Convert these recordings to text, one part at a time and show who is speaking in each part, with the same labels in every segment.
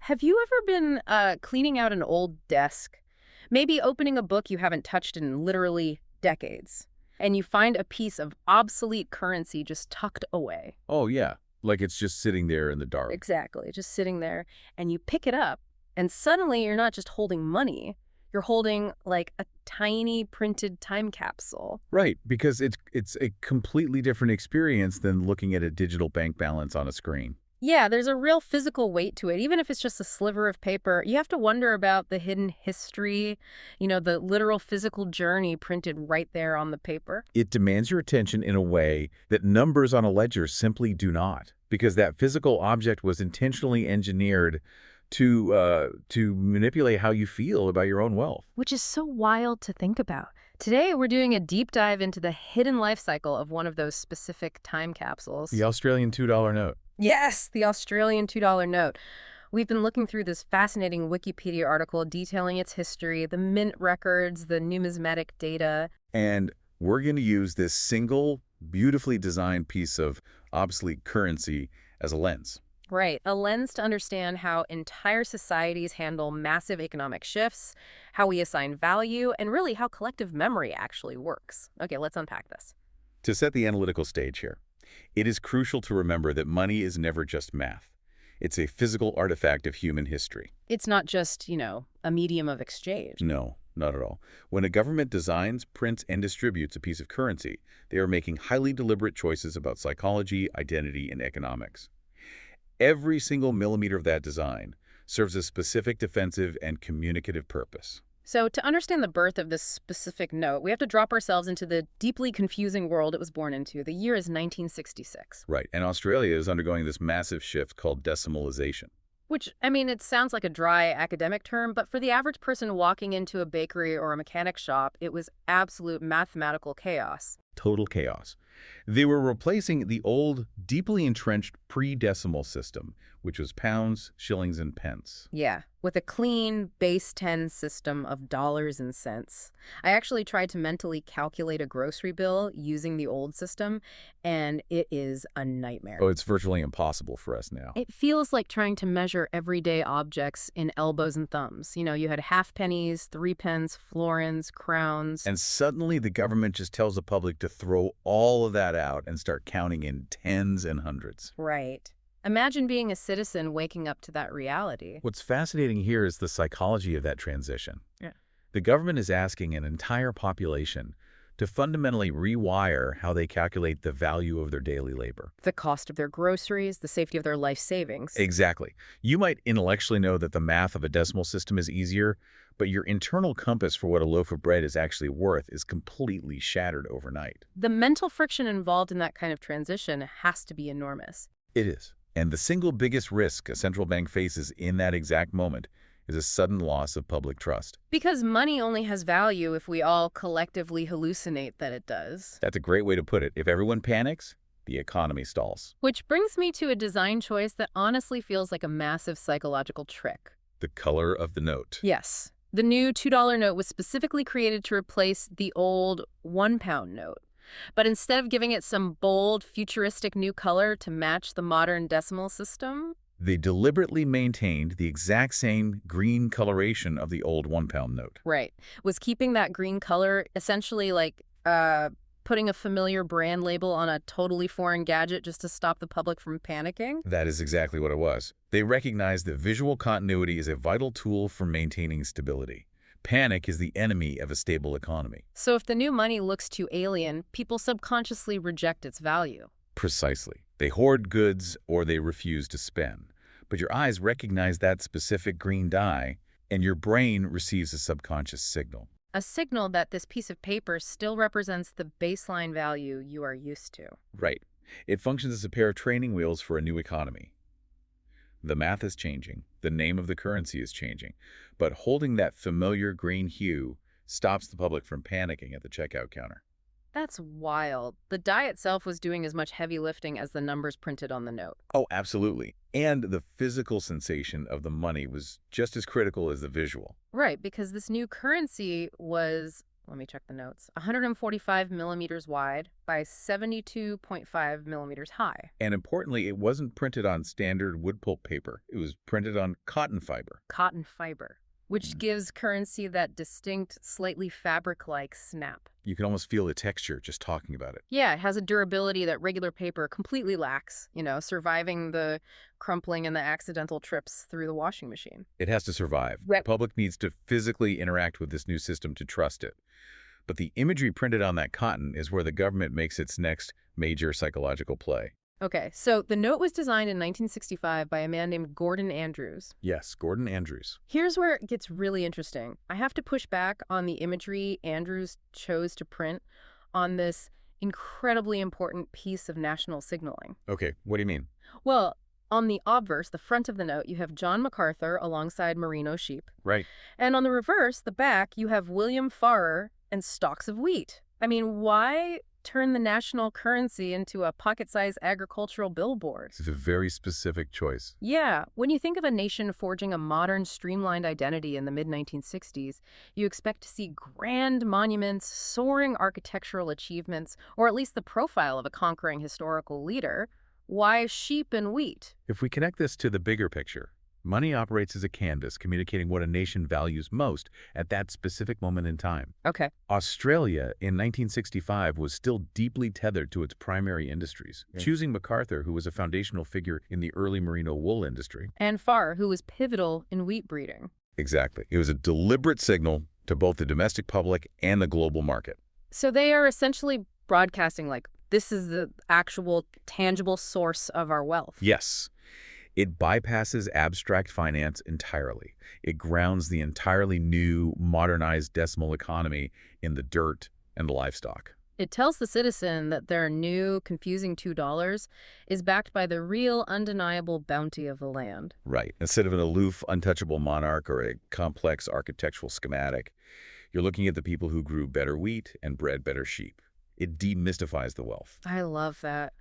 Speaker 1: Have you ever been cleaning out an old desk? Maybe opening a book you haven't touched in literally decades, and you find a piece of obsolete currency just tucked away.
Speaker 2: Oh, yeah. Like it's just sitting there in the dark.
Speaker 1: Exactly, just sitting there, and you pick it up, and suddenly you're not just holding money, you're holding like a tiny printed time capsule.
Speaker 2: Right, because it's a completely different experience than looking at a digital bank balance on a screen.
Speaker 1: Yeah, there's a real physical weight to it. Even if it's just a sliver of paper, you have to wonder about the hidden history, the literal physical journey printed right there on the paper.
Speaker 2: It demands your attention in a way that numbers on a ledger simply do not, because that physical object was intentionally engineered to manipulate how you feel about your own wealth.
Speaker 1: Which is so wild to think about. Today, we're doing a deep dive into the hidden life cycle of one of those specific time capsules.
Speaker 2: The Australian $2 note.
Speaker 1: Yes, the Australian $2 note. We've been looking through this fascinating Wikipedia article detailing its history, the mint records, the numismatic data.
Speaker 2: And we're going to use this single, beautifully designed piece of obsolete currency as a lens.
Speaker 1: Right, a lens to understand how entire societies handle massive economic shifts, how we assign value, and really how collective memory actually works. Okay, let's unpack this.
Speaker 2: To set the analytical stage here, it is crucial to remember that money is never just math. It's a physical artifact of human history.
Speaker 1: It's not just, a medium of exchange.
Speaker 2: No, not at all. When a government designs, prints, and distributes a piece of currency, they are making highly deliberate choices about psychology, identity, and economics. Every single millimeter of that design serves a specific defensive and communicative purpose.
Speaker 1: So to understand the birth of this specific note, we have to drop ourselves into the deeply confusing world it was born into. The year is 1966.
Speaker 2: Right, and Australia is undergoing this massive shift called decimalization.
Speaker 1: Which, it sounds like a dry academic term, but for the average person walking into a bakery or a mechanic shop, it was absolute mathematical chaos.
Speaker 2: Total chaos. They were replacing the old, deeply entrenched pre-decimal system, which was pounds, shillings, and pence.
Speaker 1: Yeah, with a clean base 10 system of dollars and cents. I actually tried to mentally calculate a grocery bill using the old system, and it is a nightmare.
Speaker 2: Oh, it's virtually impossible for us now.
Speaker 1: It feels like trying to measure everyday objects in elbows and thumbs. You had half pennies, 3 pence, florins, crowns.
Speaker 2: And suddenly the government just tells the public to throw all of that out and start counting in tens and hundreds.
Speaker 1: Right. Imagine being a citizen waking up to that reality.
Speaker 2: What's fascinating here is the psychology of that transition.
Speaker 1: Yeah.
Speaker 2: The government is asking an entire population to fundamentally rewire how they calculate the value of their daily labor.
Speaker 1: The cost of their groceries, the safety of their life savings.
Speaker 2: Exactly. You might intellectually know that the math of a decimal system is easier, but your internal compass for what a loaf of bread is actually worth is completely shattered overnight.
Speaker 1: The mental friction involved in that kind of transition has to be enormous.
Speaker 2: It is. And the single biggest risk a central bank faces in that exact moment is a sudden loss of public trust.
Speaker 1: Because money only has value if we all collectively hallucinate that it does.
Speaker 2: That's a great way to put it. If everyone panics, the economy stalls.
Speaker 1: Which brings me to a design choice that honestly feels like a massive psychological trick.
Speaker 2: The color of the note.
Speaker 1: Yes. The new $2 note was specifically created to replace the old £1 note. But instead of giving it some bold, futuristic new color to match the modern decimal system,
Speaker 2: they deliberately maintained the exact same green coloration of the old £1 note.
Speaker 1: Right. Was keeping that green color essentially like putting a familiar brand label on a totally foreign gadget just to stop the public from panicking?
Speaker 2: That is exactly what it was. They recognized that visual continuity is a vital tool for maintaining stability. Panic is the enemy of a stable economy.
Speaker 1: So if the new money looks too alien, people subconsciously reject its value.
Speaker 2: Precisely. They hoard goods or they refuse to spend. But your eyes recognize that specific green dye, and your brain receives a subconscious signal.
Speaker 1: A signal that this piece of paper still represents the baseline value you are used to.
Speaker 2: Right. It functions as a pair of training wheels for a new economy. The math is changing, the name of the currency is changing, but holding that familiar green hue stops the public from panicking at the checkout counter.
Speaker 1: That's wild. The die itself was doing as much heavy lifting as the numbers printed on the note.
Speaker 2: Oh, absolutely. And the physical sensation of the money was just as critical as the visual.
Speaker 1: Right, because this new currency was let me check the notes, 145 millimeters wide by 72.5 millimeters high.
Speaker 2: And importantly, it wasn't printed on standard wood pulp paper. It was printed on cotton fiber.
Speaker 1: Cotton fiber, which gives currency that distinct, slightly fabric-like snap.
Speaker 2: You can almost feel the texture just talking about it.
Speaker 1: Yeah, it has a durability that regular paper completely lacks, surviving the crumpling and the accidental trips through the washing machine.
Speaker 2: It has to survive.
Speaker 1: Right.
Speaker 2: The public needs to physically interact with this new system to trust it. But the imagery printed on that cotton is where the government makes its next major psychological play.
Speaker 1: Okay, so the note was designed in 1965 by a man named Gordon Andrews.
Speaker 2: Yes, Gordon Andrews.
Speaker 1: Here's where it gets really interesting. I have to push back on the imagery Andrews chose to print on this incredibly important piece of national signaling.
Speaker 2: Okay, what do you mean?
Speaker 1: Well, on the obverse, the front of the note, you have John MacArthur alongside merino sheep.
Speaker 2: Right.
Speaker 1: And on the reverse, the back, you have William Farrer and stalks of wheat. I mean, why turn the national currency into a pocket-sized agricultural billboard?
Speaker 2: It's a very specific choice.
Speaker 1: Yeah, when you think of a nation forging a modern, streamlined identity in the mid-1960s, you expect to see grand monuments, soaring architectural achievements, or at least the profile of a conquering historical leader. Why sheep and wheat?
Speaker 2: If we connect this to the bigger picture, money operates as a canvas communicating what a nation values most at that specific moment in time.
Speaker 1: Okay.
Speaker 2: Australia in 1965 was still deeply tethered to its primary industries, choosing MacArthur, who was a foundational figure in the early merino wool industry.
Speaker 1: And Farr, who was pivotal in wheat breeding.
Speaker 2: Exactly. It was a deliberate signal to both the domestic public and the global market.
Speaker 1: So they are essentially broadcasting like, this is the actual tangible source of our wealth.
Speaker 2: Yes. It bypasses abstract finance entirely. It grounds the entirely new, modernized decimal economy in the dirt and livestock.
Speaker 1: It tells the citizen that their new, confusing $2 is backed by the real, undeniable bounty of the land.
Speaker 2: Right. Instead of an aloof, untouchable monarch or a complex architectural schematic, you're looking at the people who grew better wheat and bred better sheep. It demystifies the wealth.
Speaker 1: I love that.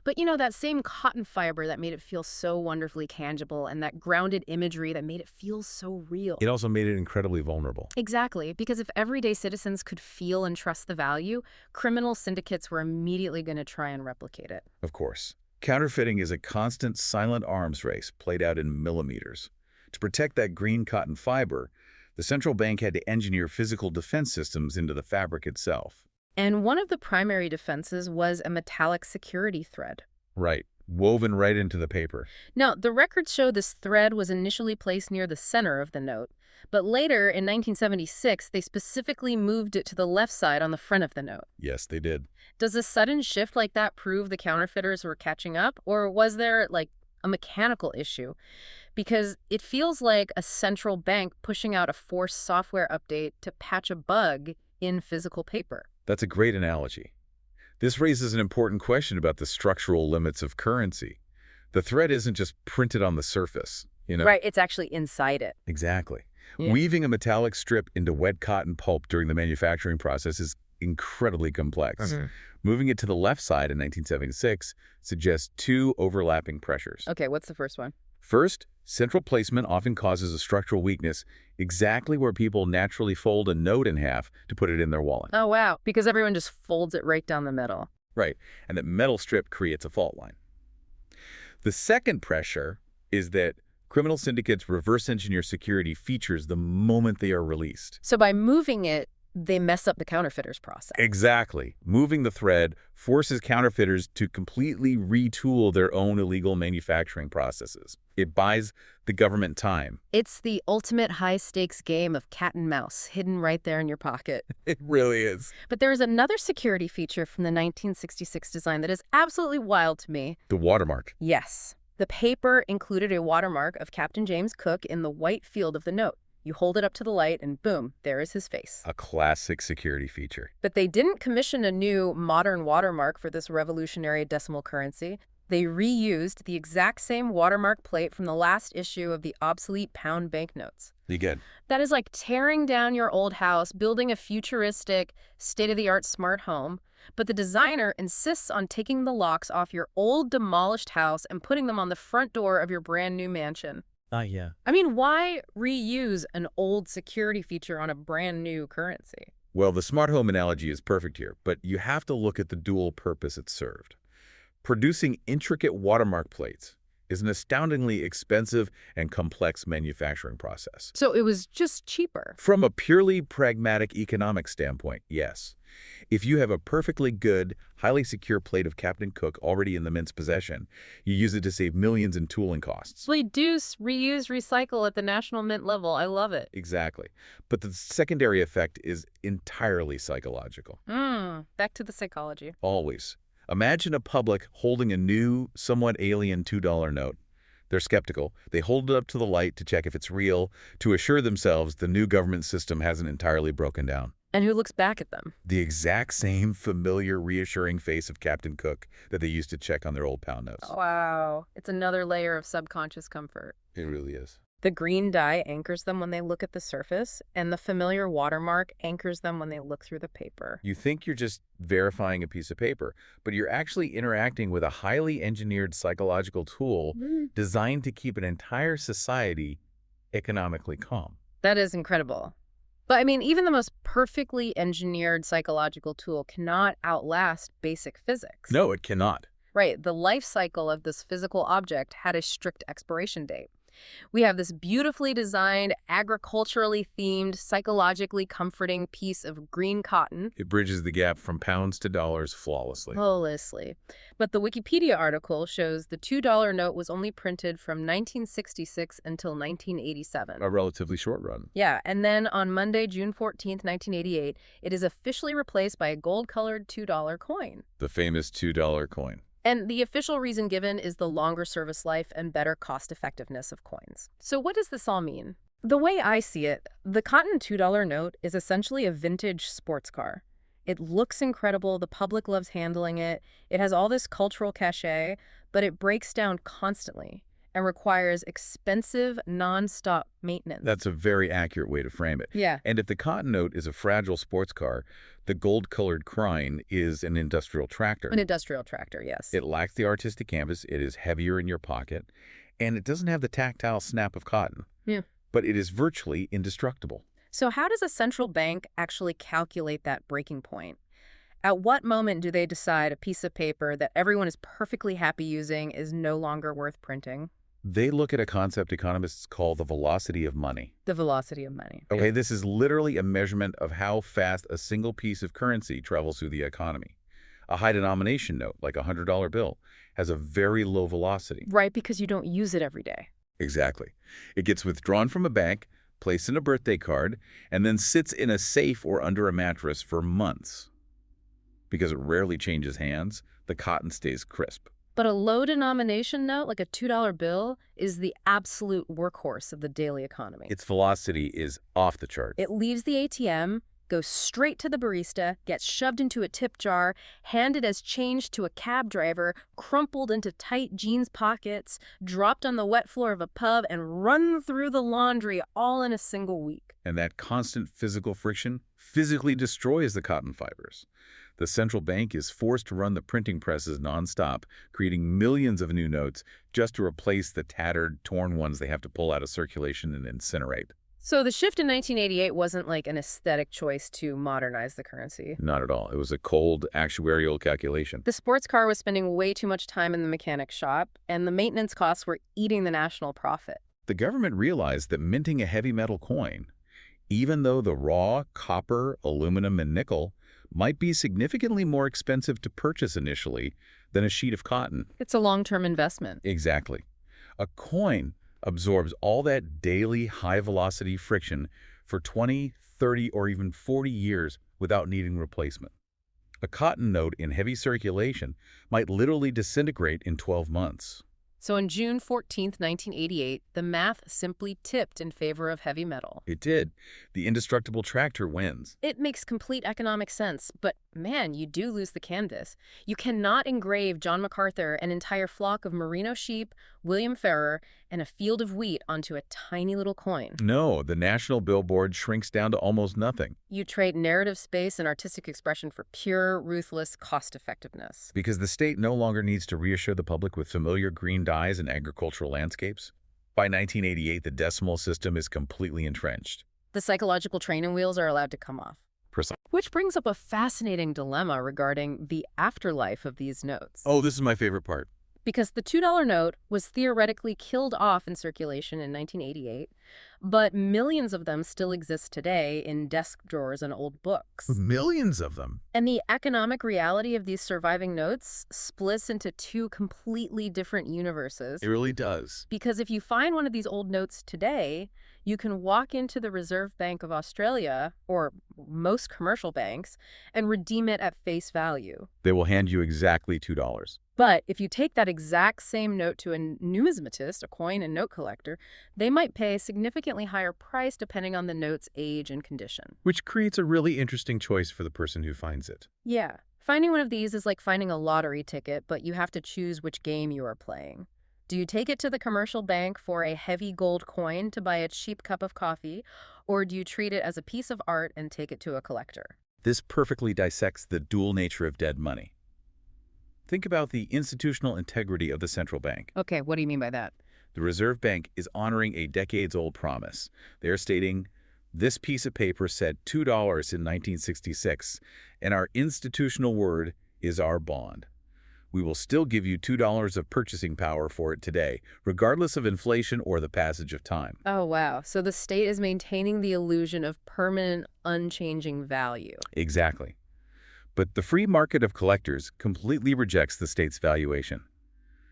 Speaker 1: But that same cotton fiber that made it feel so wonderfully tangible and that grounded imagery that made it feel so real.
Speaker 2: It also made it incredibly vulnerable.
Speaker 1: Exactly, because if everyday citizens could feel and trust the value, criminal syndicates were immediately going to try and replicate it.
Speaker 2: Of course. Counterfeiting is a constant silent arms race played out in millimeters. To protect that green cotton fiber, the central bank had to engineer physical defense systems into the fabric itself.
Speaker 1: And one of the primary defenses was a metallic security thread.
Speaker 2: Right. Woven right into the paper.
Speaker 1: Now, the records show this thread was initially placed near the center of the note, but later, in 1976, they specifically moved it to the left side on the front of the note.
Speaker 2: Yes, they did.
Speaker 1: Does a sudden shift like that prove the counterfeiters were catching up, or was there, a mechanical issue? Because it feels like a central bank pushing out a forced software update to patch a bug in physical paper.
Speaker 2: That's a great analogy. This raises an important question about the structural limits of currency. The thread isn't just printed on the surface,
Speaker 1: Right, it's actually inside it.
Speaker 2: Exactly.
Speaker 1: Yeah.
Speaker 2: Weaving a metallic strip into wet cotton pulp during the manufacturing process is incredibly complex. Moving it to the left side in 1976 suggests two overlapping pressures.
Speaker 1: Okay, what's the first one?
Speaker 2: First, central placement often causes a structural weakness exactly where people naturally fold a note in half to put it in their wallet.
Speaker 1: Oh, wow, because everyone just folds it right down the middle.
Speaker 2: Right, and that metal strip creates a fault line. The second pressure is that criminal syndicates reverse engineer security features the moment they are released.
Speaker 1: So by moving it, they mess up the counterfeiter's process.
Speaker 2: Exactly. Moving the thread forces counterfeiters to completely retool their own illegal manufacturing processes. It buys the government time.
Speaker 1: It's the ultimate high-stakes game of cat and mouse, hidden right there in your pocket.
Speaker 2: It really is.
Speaker 1: But there is another security feature from the 1966 design that is absolutely wild to me.
Speaker 2: The watermark.
Speaker 1: Yes. The paper included a watermark of Captain James Cook in the white field of the note. You hold it up to the light and boom, there is his face.
Speaker 2: A classic security feature.
Speaker 1: But they didn't commission a new modern watermark for this revolutionary decimal currency. They reused the exact same watermark plate from the last issue of the obsolete pound banknotes.
Speaker 2: You get.
Speaker 1: That is like tearing down your old house, building a futuristic, state-of-the-art smart home, but the designer insists on taking the locks off your old demolished house and putting them on the front door of your brand new mansion.
Speaker 2: Yeah.
Speaker 1: I mean, why reuse an old security feature on a brand new currency?
Speaker 2: Well, the smart home analogy is perfect here, but you have to look at the dual purpose it served. Producing intricate watermark plates is an astoundingly expensive and complex manufacturing process.
Speaker 1: So it was just cheaper.
Speaker 2: From a purely pragmatic economic standpoint, yes. If you have a perfectly good, highly secure plate of Captain Cook already in the mint's possession, you use it to save millions in tooling costs.
Speaker 1: Reduce, reuse, recycle at the national mint level. I love it.
Speaker 2: Exactly. But the secondary effect is entirely psychological.
Speaker 1: Back to the psychology.
Speaker 2: Always. Imagine a public holding a new, somewhat alien $2 note. They're skeptical. They hold it up to the light to check if it's real, to assure themselves the new government system hasn't entirely broken down.
Speaker 1: And who looks back at them?
Speaker 2: The exact same familiar, reassuring face of Captain Cook that they used to check on their old pound notes.
Speaker 1: Wow. It's another layer of subconscious comfort.
Speaker 2: It really is.
Speaker 1: The green dye anchors them when they look at the surface, and the familiar watermark anchors them when they look through the paper.
Speaker 2: You think you're just verifying a piece of paper, but you're actually interacting with a highly engineered psychological tool designed to keep an entire society economically calm.
Speaker 1: That is incredible. But I mean, even the most perfectly engineered psychological tool cannot outlast basic physics.
Speaker 2: No, it cannot.
Speaker 1: Right. The life cycle of this physical object had a strict expiration date. We have this beautifully designed, agriculturally themed, psychologically comforting piece of green cotton.
Speaker 2: It bridges the gap from pounds to dollars flawlessly.
Speaker 1: Flawlessly. But the Wikipedia article shows the $2 note was only printed from 1966 until 1987.
Speaker 2: A relatively short run.
Speaker 1: Yeah, and then on Monday, June 14th, 1988, it is officially replaced by a gold-colored $2 coin.
Speaker 2: The famous $2 coin.
Speaker 1: And the official reason given is the longer service life and better cost-effectiveness of coins. So what does this all mean? The way I see it, the cotton $2 note is essentially a vintage sports car. It looks incredible, the public loves handling it, it has all this cultural cachet, but it breaks down constantly and requires expensive, non-stop maintenance.
Speaker 2: That's a very accurate way to frame it.
Speaker 1: Yeah.
Speaker 2: And if the cotton note is a fragile sports car, the gold-colored crine is an industrial tractor.
Speaker 1: An industrial tractor, yes.
Speaker 2: It lacks the artistic canvas, it is heavier in your pocket, and it doesn't have the tactile snap of cotton.
Speaker 1: Yeah.
Speaker 2: But it is virtually indestructible.
Speaker 1: So how does a central bank actually calculate that breaking point? At what moment do they decide a piece of paper that everyone is perfectly happy using is no longer worth printing?
Speaker 2: They look at a concept economists call the velocity of money.
Speaker 1: The velocity of money.
Speaker 2: Okay, this is literally a measurement of how fast a single piece of currency travels through the economy. A high denomination note, like a $100 bill, has a very low velocity.
Speaker 1: Right, because you don't use it every day.
Speaker 2: Exactly. It gets withdrawn from a bank, placed in a birthday card, and then sits in a safe or under a mattress for months. Because it rarely changes hands, the cotton stays crisp.
Speaker 1: But a low-denomination note, like a $2 bill, is the absolute workhorse of the daily economy.
Speaker 2: Its velocity is off the chart.
Speaker 1: It leaves the ATM, goes straight to the barista, gets shoved into a tip jar, handed as change to a cab driver, crumpled into tight jeans pockets, dropped on the wet floor of a pub, and run through the laundry all in a single week.
Speaker 2: And that constant physical friction physically destroys the cotton fibers. The central bank is forced to run the printing presses nonstop, creating millions of new notes just to replace the tattered, torn ones they have to pull out of circulation and incinerate.
Speaker 1: So the shift in 1988 wasn't like an aesthetic choice to modernize the currency.
Speaker 2: Not at all. It was a cold, actuarial calculation.
Speaker 1: The sports car was spending way too much time in the mechanic shop, and the maintenance costs were eating the national profit.
Speaker 2: The government realized that minting a heavy metal coin, even though the raw copper, aluminum, and nickel might be significantly more expensive to purchase initially than a sheet of cotton.
Speaker 1: It's a long-term investment.
Speaker 2: Exactly. A coin absorbs all that daily high-velocity friction for 20, 30, or even 40 years without needing replacement. A cotton note in heavy circulation might literally disintegrate in 12 months.
Speaker 1: So on June 14th, 1988, the math simply tipped in favor of heavy metal.
Speaker 2: It did. The indestructible tractor wins.
Speaker 1: It makes complete economic sense, but man, you do lose the canvas. You cannot engrave John MacArthur, an entire flock of merino sheep, William Ferrer, and a field of wheat onto a tiny little coin.
Speaker 2: No, the national billboard shrinks down to almost nothing.
Speaker 1: You trade narrative space and artistic expression for pure, ruthless cost-effectiveness.
Speaker 2: Because the state no longer needs to reassure the public with familiar green dyes and agricultural landscapes. By 1988, the decimal system is completely entrenched.
Speaker 1: The psychological training wheels are allowed to come off.
Speaker 2: Precisely.
Speaker 1: Which brings up a fascinating dilemma regarding the afterlife of these notes.
Speaker 2: Oh, this is my favorite part.
Speaker 1: Because the $2 note was theoretically killed off in circulation in 1988, but millions of them still exist today in desk drawers and old books.
Speaker 2: Millions of them.
Speaker 1: And the economic reality of these surviving notes splits into two completely different universes.
Speaker 2: It really does.
Speaker 1: Because if you find one of these old notes today, you can walk into the Reserve Bank of Australia, or most commercial banks, and redeem it at face value.
Speaker 2: They will hand you exactly $2.
Speaker 1: But if you take that exact same note to a numismatist, a coin and note collector, they might pay a significantly higher price depending on the note's age and condition.
Speaker 2: Which creates a really interesting choice for the person who finds it.
Speaker 1: Yeah. Finding one of these is like finding a lottery ticket, but you have to choose which game you are playing. Do you take it to the commercial bank for a heavy gold coin to buy a cheap cup of coffee, or do you treat it as a piece of art and take it to a collector?
Speaker 2: This perfectly dissects the dual nature of dead money. Think about the institutional integrity of the central bank.
Speaker 1: Okay, what do you mean by that?
Speaker 2: The Reserve Bank is honoring a decades-old promise. They're stating, this piece of paper said $2 in 1966, and our institutional word is our bond. We will still give you $2 of purchasing power for it today, regardless of inflation or the passage of time.
Speaker 1: Oh, wow. So the state is maintaining the illusion of permanent, unchanging value.
Speaker 2: Exactly. But the free market of collectors completely rejects the state's valuation.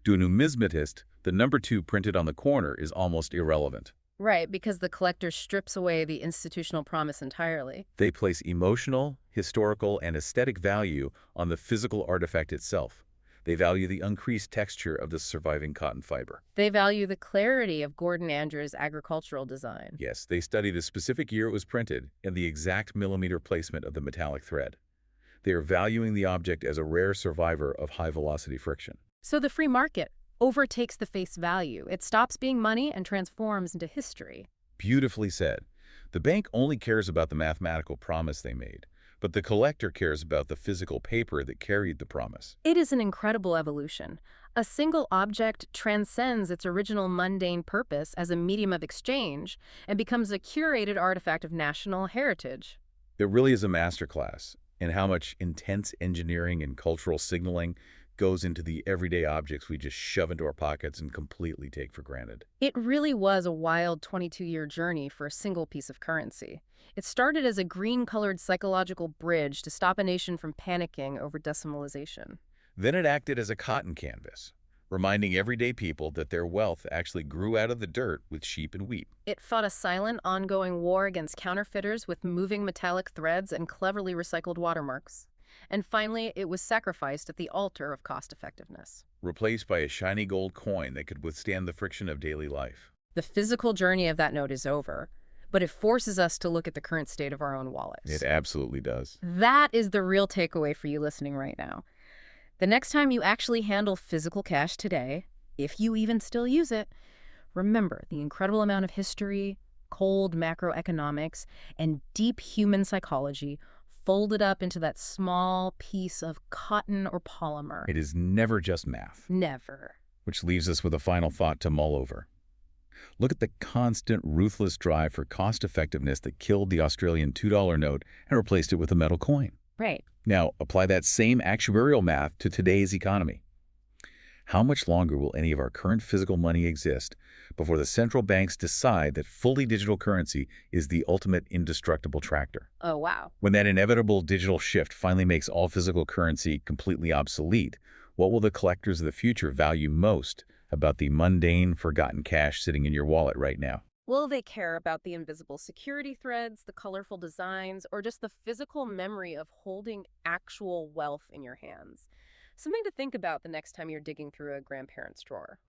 Speaker 2: To a numismatist, the number 2 printed on the corner is almost irrelevant.
Speaker 1: Right, because the collector strips away the institutional promise entirely.
Speaker 2: They place emotional, historical, and aesthetic value on the physical artifact itself. They value the uncreased texture of the surviving cotton fiber.
Speaker 1: They value the clarity of Gordon Andrews' agricultural design.
Speaker 2: Yes, they study the specific year it was printed and the exact millimeter placement of the metallic thread. They are valuing the object as a rare survivor of high-velocity friction.
Speaker 1: So the free market overtakes the face value. It stops being money and transforms into history.
Speaker 2: Beautifully said. The bank only cares about the mathematical promise they made, but the collector cares about the physical paper that carried the promise.
Speaker 1: It is an incredible evolution. A single object transcends its original mundane purpose as a medium of exchange and becomes a curated artifact of national heritage.
Speaker 2: There really is a masterclass in how much intense engineering and cultural signaling goes into the everyday objects we just shove into our pockets and completely take for granted.
Speaker 1: It really was a wild 22-year journey for a single piece of currency. It started as a green-colored psychological bridge to stop a nation from panicking over decimalization.
Speaker 2: Then it acted as a cotton canvas, reminding everyday people that their wealth actually grew out of the dirt with sheep and wheat.
Speaker 1: It fought a silent, ongoing war against counterfeiters with moving metallic threads and cleverly recycled watermarks. And finally, it was sacrificed at the altar of cost-effectiveness.
Speaker 2: Replaced by a shiny gold coin that could withstand the friction of daily life.
Speaker 1: The physical journey of that note is over, but it forces us to look at the current state of our own wallets.
Speaker 2: It absolutely does.
Speaker 1: That is the real takeaway for you listening right now. The next time you actually handle physical cash today, if you even still use it, remember the incredible amount of history, cold macroeconomics, and deep human psychology folded up into that small piece of cotton or polymer.
Speaker 2: It is never just math.
Speaker 1: Never.
Speaker 2: Which leaves us with a final thought to mull over. Look at the constant, ruthless drive for cost-effectiveness that killed the Australian $2 note and replaced it with a metal coin.
Speaker 1: Right.
Speaker 2: Now, apply that same actuarial math to today's economy. How much longer will any of our current physical money exist before the central banks decide that fully digital currency is the ultimate indestructible tractor?
Speaker 1: Oh, wow.
Speaker 2: When that inevitable digital shift finally makes all physical currency completely obsolete, what will the collectors of the future value most about the mundane, forgotten cash sitting in your wallet right now?
Speaker 1: Will they care about the invisible security threads, the colorful designs, or just the physical memory of holding actual wealth in your hands? Something to think about the next time you're digging through a grandparent's drawer.